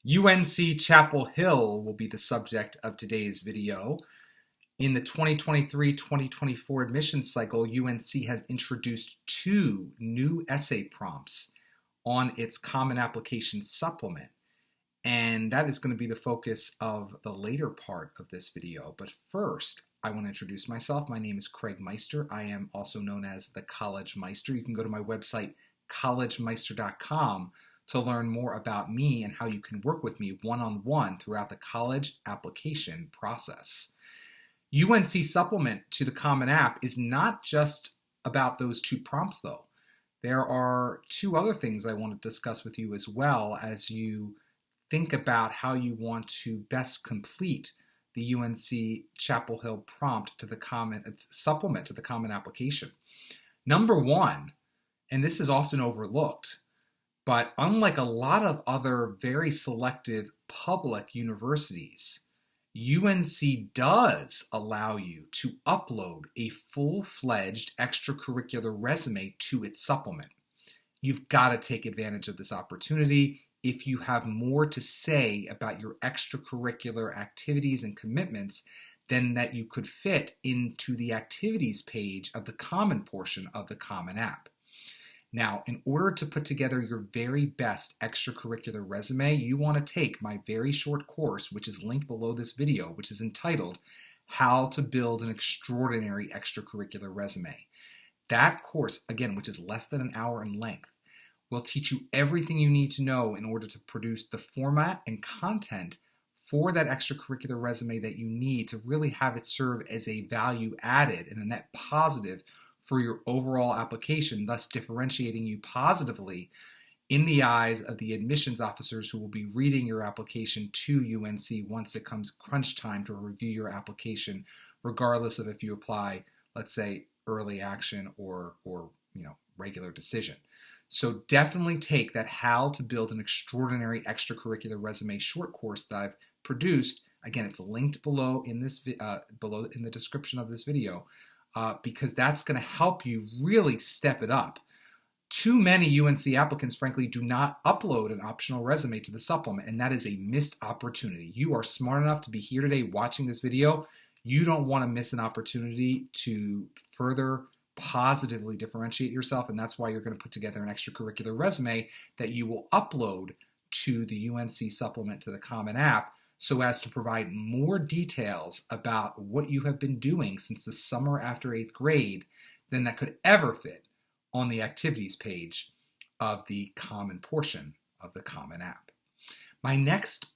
UNC Chapel Hill will be the subject of today's video. In the 2023-2024 admissions cycle, UNC has introduced two new essay prompts on its Common Application Supplement, and that is going to be the focus of the later part of this video. But first, I want to introduce myself. My name is Craig Meister. I am also known as the College Meister. You can go to my website, collegemeister.com, to learn more about me and how you can work with me one-on-one throughout the college application process. UNC Supplement to the Common App is not just about those two prompts, though. There are two other things I want to discuss with you as well as you think about how you want to best complete the UNC Chapel Hill prompt to the supplement to the Common Application. Number one, and this is often overlooked, but unlike a lot of other very selective public universities, UNC does allow you to upload a full-fledged extracurricular resume to its supplement. You've got to take advantage of this opportunity if you have more to say about your extracurricular activities and commitments than that you could fit into the activities page of the Common portion of the Common App. Now, in order to put together your very best extracurricular resume, you want to take my very short course, which is linked below this video, which is entitled How to Build an Extraordinary Extracurricular Resume. That course, again, which is less than an hour in length, will teach you everything you need to know in order to produce the format and content for that extracurricular resume that you need to really have it serve as a value added and a net positive for your overall application, thus differentiating you positively in the eyes of the admissions officers who will be reading your application to UNC once it comes crunch time to review your application, regardless of if you apply, let's say, early action or regular decision. So definitely take that How to Build an Extraordinary Extracurricular Resume short course that I've produced. Again, it's linked below in this below in the description of this video. Because that's going to help you really step it up. Too many UNC applicants, frankly, do not upload an optional resume to the supplement, and that is a missed opportunity. You are smart enough to be here today watching this video. You don't want to miss an opportunity to further positively differentiate yourself, and that's why you're going to put together an extracurricular resume that you will upload to the UNC supplement to the Common App, so as to provide more details about what you have been doing since the summer after 8th grade than that could ever fit on the activities page of the Common portion of the Common App. My next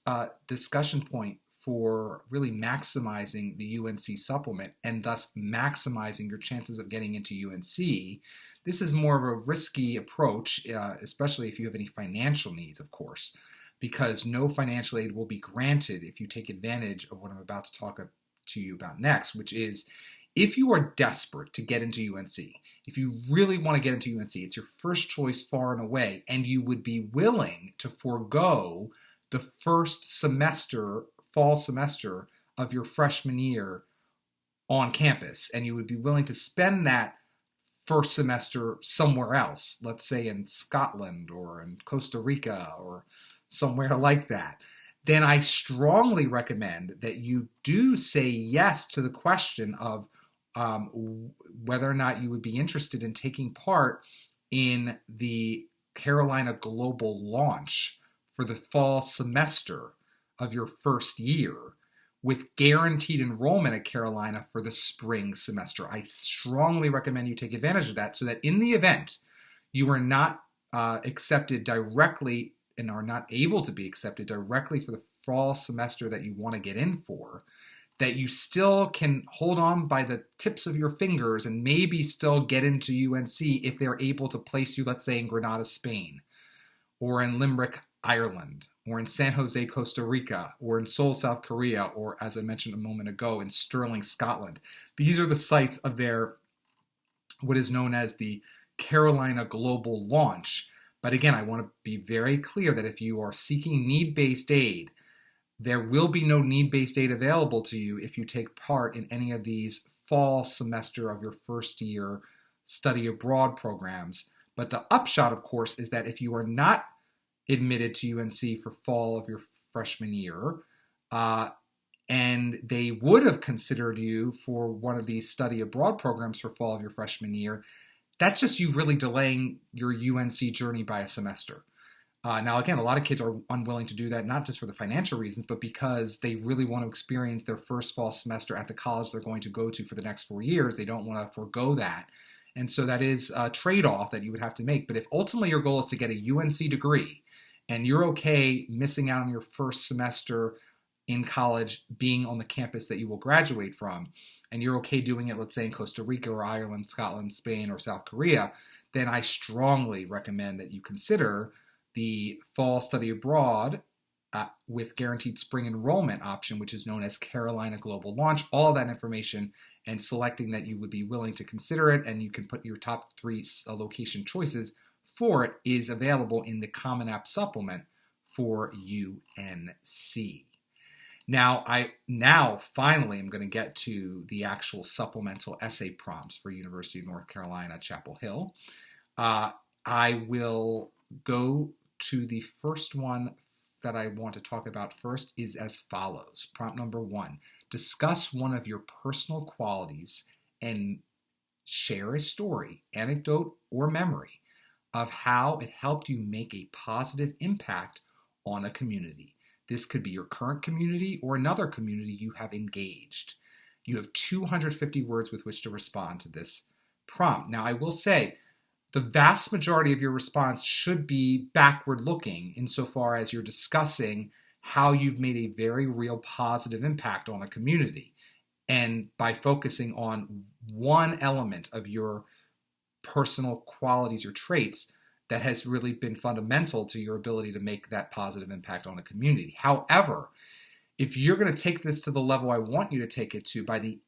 discussion point for really maximizing the UNC supplement and thus maximizing your chances of getting into UNC, this is more of a risky approach, especially if you have any financial needs, of course, because no financial aid will be granted if you take advantage of what I'm about to talk to you about next, which is if you are desperate to get into UNC, if you really want to get into UNC, it's your first choice far and away, and you would be willing to forego the first semester, fall semester of your freshman year on campus, and you would be willing to spend that first semester somewhere else, let's say in Scotland or in Costa Rica or somewhere like that, then I strongly recommend that you do say yes to the question of whether or not you would be interested in taking part in the Carolina Global launch for the fall semester of your first year, with guaranteed enrollment at Carolina for the spring semester. I strongly recommend you take advantage of that so that in the event you are not accepted directly and are not able to be accepted directly for the fall semester that you want to get in for, that you still can hold on by the tips of your fingers and maybe still get into UNC if they're able to place you, let's say, in Granada, Spain, or in Limerick, Ireland, or in San Jose, Costa Rica, or in Seoul, South Korea, or, as I mentioned a moment ago, in Stirling, Scotland. These are the sites of their, what is known as the Carolina Global launch. But again, I want to be very clear that if you are seeking need-based aid, there will be no need-based aid available to you if you take part in any of these fall semester of your first year study abroad programs. But the upshot, of course, is that if you are not admitted to UNC for fall of your freshman year, and they would have considered you for one of these study abroad programs for fall of your freshman year, that's just you really delaying your UNC journey by a semester. Now, again, a lot of kids are unwilling to do that, not just for the financial reasons, but because they really want to experience their first fall semester at the college they're going to go to for the next 4 years. They don't want to forego that. And so that is a trade-off that you would have to make. But if ultimately your goal is to get a UNC degree, and you're okay missing out on your first semester in college being on the campus that you will graduate from, and you're okay doing it, let's say in Costa Rica or Ireland, Scotland, Spain, or South Korea, then I strongly recommend that you consider the fall study abroad with guaranteed spring enrollment option, which is known as Carolina Global Launch. All of that information and selecting that you would be willing to consider it, and you can put your top 3 location choices for it, is available in the Common App supplement for UNC. Now, finally, I'm going to get to the actual supplemental essay prompts for University of North Carolina, Chapel Hill. I will go to the first one that I want to talk about first is as follows. Prompt number 1, discuss one of your personal qualities and share a story, anecdote, or memory of how it helped you make a positive impact on a community. This could be your current community or another community you have engaged. You have 250 words with which to respond to this prompt. Now, I will say, the vast majority of your response should be backward-looking insofar as you're discussing how you've made a very real positive impact on a community. And by focusing on one element of your personal qualities or traits that has really been fundamental to your ability to make that positive impact on a community. However, if you're going to take this to the level I want you to take it to, by the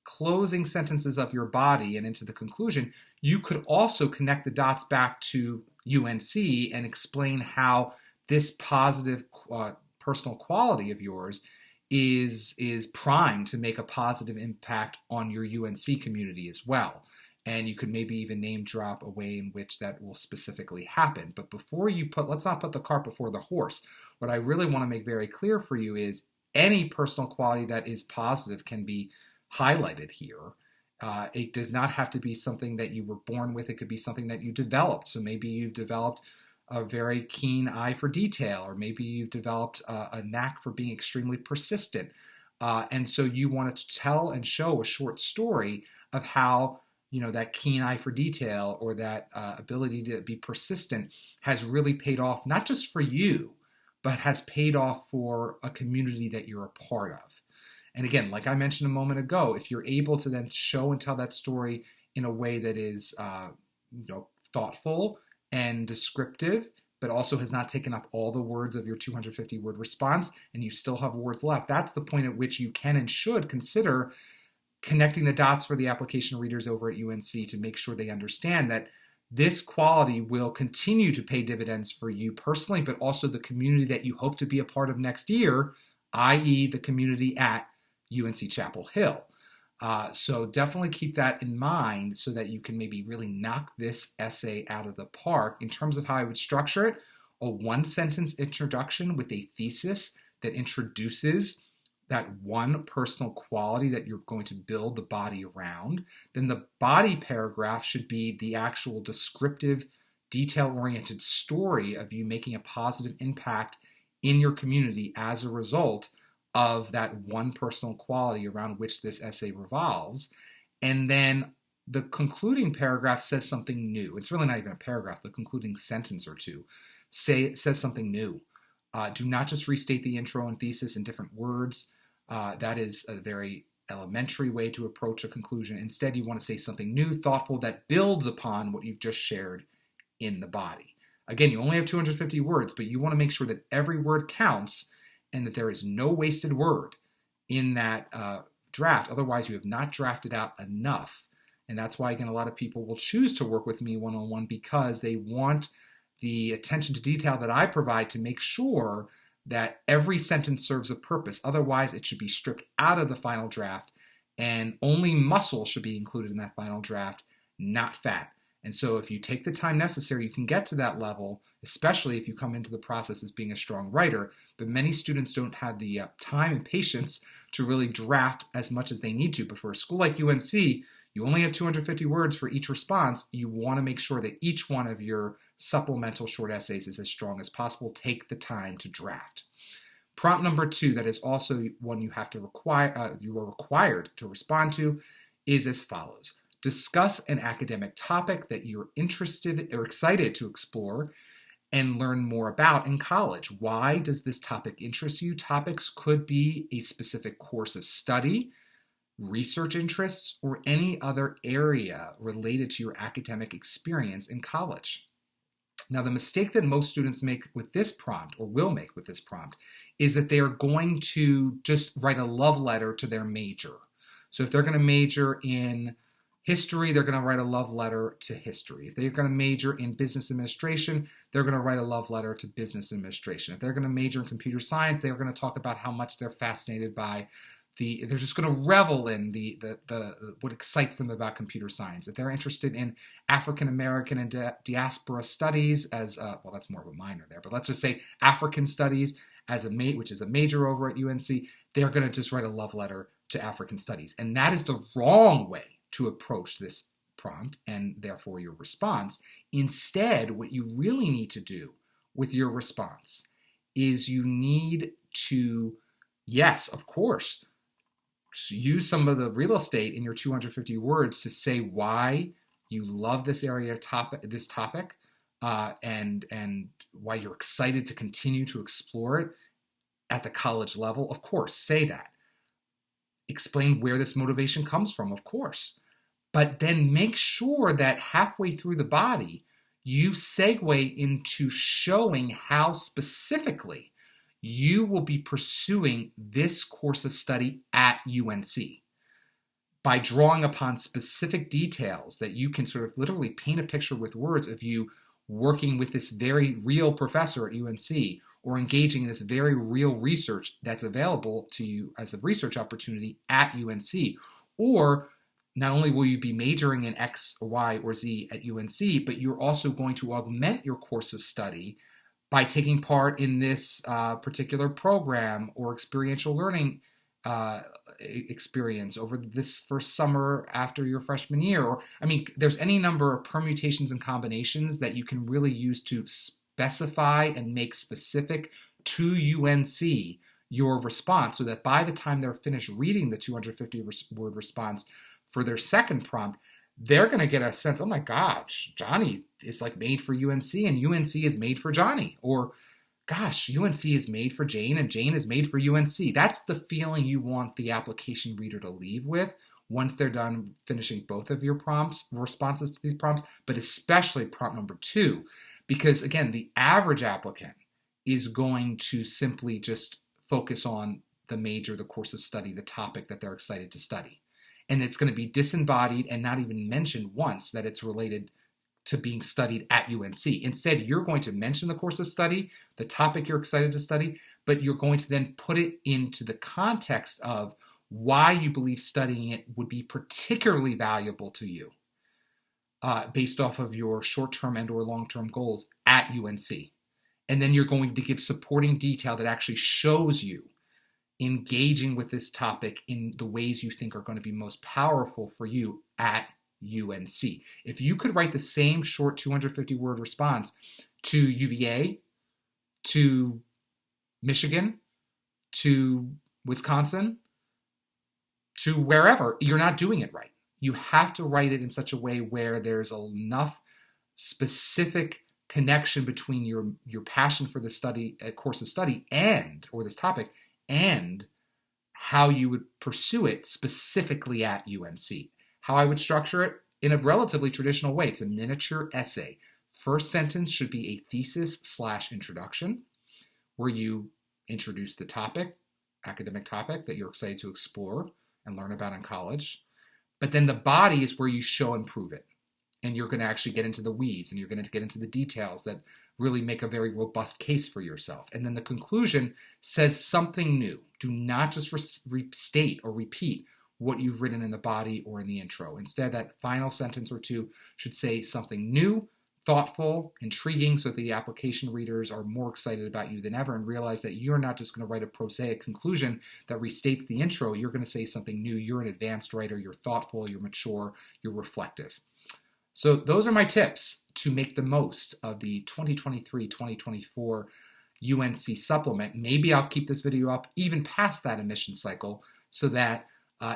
closing sentences of your body and into the conclusion, you could also connect the dots back to UNC and explain how this positive personal quality of yours is primed to make a positive impact on your UNC community as well. And you could maybe even name drop a way in which that will specifically happen. But before you let's not put the cart before the horse. What I really want to make very clear for you is any personal quality that is positive can be highlighted here. It does not have to be something that you were born with. It could be something that you developed. So maybe you've developed a very keen eye for detail, or maybe you've developed a knack for being extremely persistent. And so you want to tell and show a short story of how that keen eye for detail or that ability to be persistent has really paid off, not just for you, but has paid off for a community that you're a part of. And again, like I mentioned a moment ago, if you're able to then show and tell that story in a way that is thoughtful and descriptive, but also has not taken up all the words of your 250 word response, and you still have words left, that's the point at which you can and should consider connecting the dots for the application readers over at UNC to make sure they understand that this quality will continue to pay dividends for you personally, but also the community that you hope to be a part of next year, i.e. the community at UNC Chapel Hill. So definitely keep that in mind so that you can maybe really knock this essay out of the park. In terms of how I would structure it, a 1-sentence introduction with a thesis that introduces that one personal quality that you're going to build the body around. Then the body paragraph should be the actual descriptive, detail-oriented story of you making a positive impact in your community as a result of that one personal quality around which this essay revolves. And then the concluding paragraph says something new. It's really not even a paragraph. The concluding sentence or two says something new. Do not just restate the intro and thesis in different words. That is a very elementary way to approach a conclusion. Instead, you want to say something new, thoughtful, that builds upon what you've just shared in the body. Again, you only have 250 words, but you want to make sure that every word counts and that there is no wasted word in that draft. Otherwise, you have not drafted out enough. And that's why, again, a lot of people will choose to work with me one-on-one because they want the attention to detail that I provide to make sure that every sentence serves a purpose. Otherwise, it should be stripped out of the final draft, and only muscle should be included in that final draft, not fat. And so if you take the time necessary, you can get to that level especially if you come into the process as being a strong writer. But many students don't have the time and patience to really draft as much as they need to. But for a school like UNC, you only have 250 words for each response. You want to make sure that each one of your supplemental short essays is as strong as possible. Take the time to draft. Prompt number 2, that is also one you have to you are required to respond to, is as follows. Discuss an academic topic that you're interested or excited to explore and learn more about in college. Why does this topic interest you? Topics could be a specific course of study, research interests, or any other area related to your academic experience in college. Now, the mistake that most students make with this prompt, or will make with this prompt, is that they are going to just write a love letter to their major. So if they're going to major in history, they're going to write a love letter to history. If they're going to major in business administration, they're going to write a love letter to business administration. If they're going to major in computer science, they're going to talk about how much they're fascinated by they're just going to revel in the what excites them about computer science. If they're interested in African American and diaspora studies as well, that's more of a minor there, but let's just say African studies as which is a major over at UNC, they're going to just write a love letter to African studies. And that is the wrong way to approach this prompt and therefore your response. Instead, what you really need to do with your response is you need to, yes, of course, use some of the real estate in your 250 words to say why you love this area this topic, and why you're excited to continue to explore it at the college level. Of course, say that. Explain where this motivation comes from, of course. But then make sure that halfway through the body, you segue into showing how specifically you will be pursuing this course of study at UNC by drawing upon specific details that you can sort of literally paint a picture with words of you working with this very real professor at UNC or engaging in this very real research that's available to you as a research opportunity at UNC. Or not only will you be majoring in X, Y, or Z at UNC, but you're also going to augment your course of study by taking part in this particular program or experiential learning experience over this first summer after your freshman year. Or, I mean, there's any number of permutations and combinations that you can really use to specify and make specific to UNC your response, so that by the time they're finished reading the 250-word response for their second prompt, they're going to get a sense, oh my gosh, Johnny is like made for UNC and UNC is made for Johnny. Or, gosh, UNC is made for Jane and Jane is made for UNC. That's the feeling you want the application reader to leave with once they're done finishing both of your responses to these prompts, but especially prompt number 2. Because again, the average applicant is going to simply just focus on the major, the course of study, the topic that they're excited to study. And it's going to be disembodied and not even mentioned once that it's related to being studied at UNC. Instead, you're going to mention the course of study, the topic you're excited to study, but you're going to then put it into the context of why you believe studying it would be particularly valuable to you based off of your short-term and or long-term goals at UNC. And then you're going to give supporting detail that actually shows you engaging with this topic in the ways you think are going to be most powerful for you at UNC. If you could write the same short 250-word response to UVA, to Michigan, to Wisconsin, to wherever, you're not doing it right. You have to write it in such a way where there's enough specific connection between your passion for the study, course of study, or this topic, and how you would pursue it specifically at UNC. How I would structure it in a relatively traditional way. It's a miniature essay. First sentence should be a thesis/introduction, where you introduce the topic, academic topic that you're excited to explore and learn about in college. But then the body is where you show and prove it. And you're going to actually get into the weeds and you're going to get into the details that really make a very robust case for yourself. And then the conclusion says something new. Do not just restate or repeat what you've written in the body or in the intro. Instead, that final sentence or two should say something new thoughtful, intriguing, so that the application readers are more excited about you than ever and realize that you're not just going to write a prosaic conclusion that restates the intro. You're going to say something new. You're an advanced writer. You're thoughtful. You're mature. You're reflective. So those are my tips to make the most of the 2023-2024 UNC supplement. Maybe I'll keep this video up even past that admission cycle so that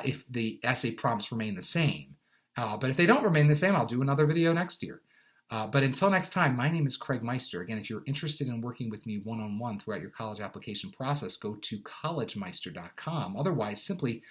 if the essay prompts remain the same. But if they don't remain the same, I'll do another video next year. But until next time, my name is Craig Meister. Again, if you're interested in working with me one-on-one throughout your college application process, go to collegemeister.com. Otherwise, simply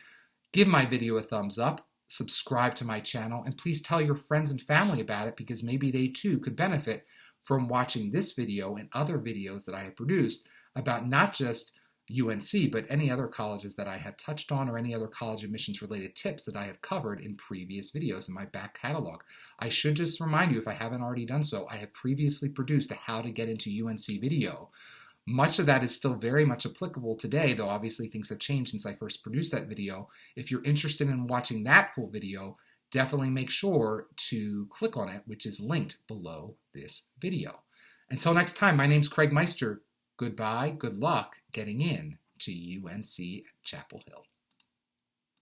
give my video a thumbs up, subscribe to my channel, and please tell your friends and family about it, because maybe they too could benefit from watching this video and other videos that I have produced about not just UNC, but any other colleges that I have touched on, or any other college admissions related tips that I have covered in previous videos in my back catalog. I should just remind you, if I haven't already done so, I have previously produced a how to get into UNC video. Much of that is still very much applicable today, though obviously things have changed since I first produced that video. If you're interested in watching that full video, definitely make sure to click on it, which is linked below this video. Until next time, my name's Craig Meister. Goodbye, good luck getting in to UNC Chapel Hill.